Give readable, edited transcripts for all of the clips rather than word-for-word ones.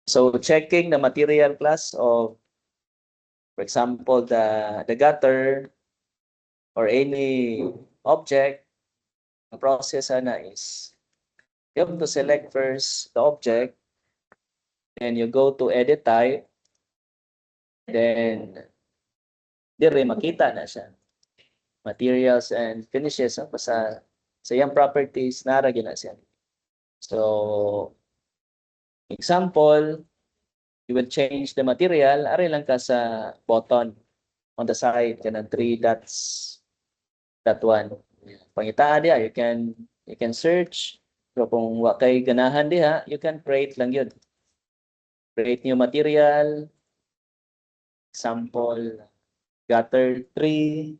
So checking the material class of, for example, the gutter or any object, the process is you have to select first the object, then you go to edit type, then dire makita na siya. Materials and finishes sa iyang properties nara gyud na siya. So example, you will change the material, ari lang ka sa button on the side kanang 3 dots, that one. Pangitaan diha, you can search. So kung wa kay ganahan diha, you can create lang yun. Create new material. Example, gutter 3.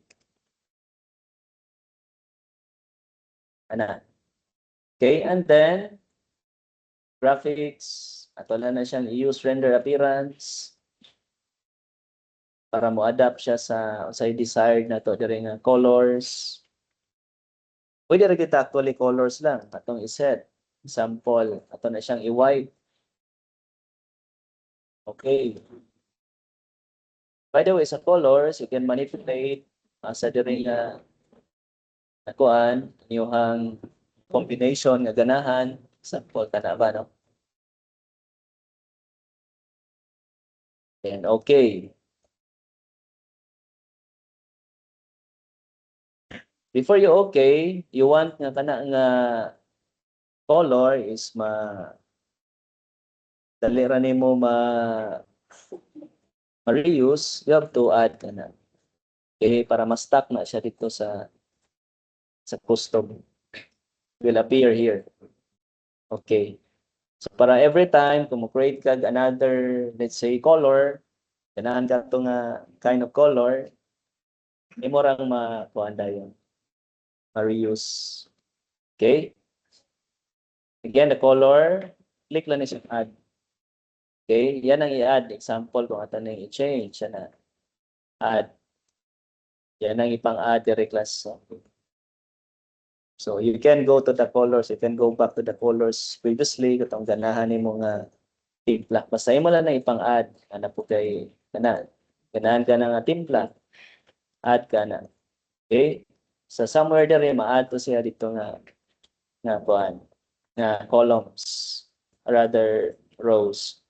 Ana. Okay, and then graphics. Ato na siyang i-use render appearance para mo adapt siya sa desired na to diri nga colors. Pwede rin kita actually colors lang atong iset. Example, ato na siyang i-white. Okay. By the way, sa colors, you can manipulate sa diri nga nakuan yung combination nga ganahan. Example, kana ba, no? And okay. Before you okay, you want nga kana nga color is dali ra nimo ma-reuse, you have to add kana. Okay, para ma-stock na siya dito sa custom. Will appear here. Okay. So para every time kung mo-create ka another, let's say, color, ganahan ka ito nga kind of color, imo rang ma-kuan dayon, ma-reuse. Okay? Again, the color, click lang niya add. Okay? Yan ang i-add. Example, kung ito na i-change, yan na. Add. Yan ang ipang-add direct class. So you can go to the colors. You can go back to the colors previously. Katong ganahan ni mo nga timpla. Basta mo lang na ipang-add. Ano po kay ganahan ka na nga timpla. Add ka na. Okay? So somewhere there, ma-add to siya dito nga kuan, nga columns. Rather, rows.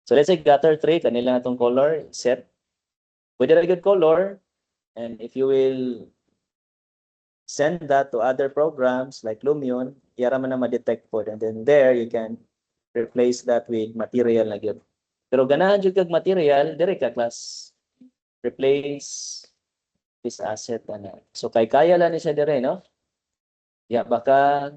So let's say gutter 3, kanila itong color, set. Pwede rin good color. And if you will send that to other programs like Lumion, yara man na ma-detect po. And then there, you can replace that with material na yun. Pero ganahan dyan kag material, dire ka class. Replace this asset. So kaya lang ni siya dire, no? Ya, baka,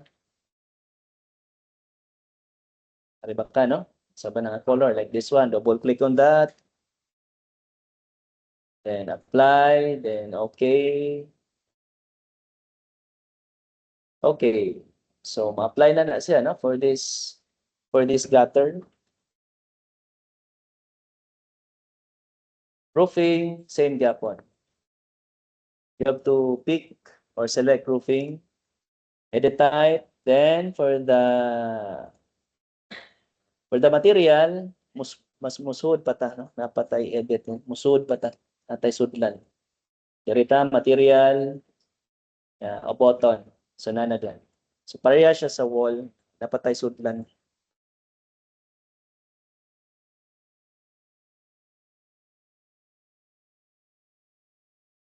no? Sabi na color, like this one. Double click on that. Then apply, then okay. Okay. So ma-apply na siya, no, for this gutter. Roofing, same gapon. You have to pick or select roofing, edit type, then for the material, mas musud pa ta, no? Napatay edit, musud pa ta, natay sudlan. Dirita material, o button. So nana dyan. So pareha siya sa wall, napatay sudlan.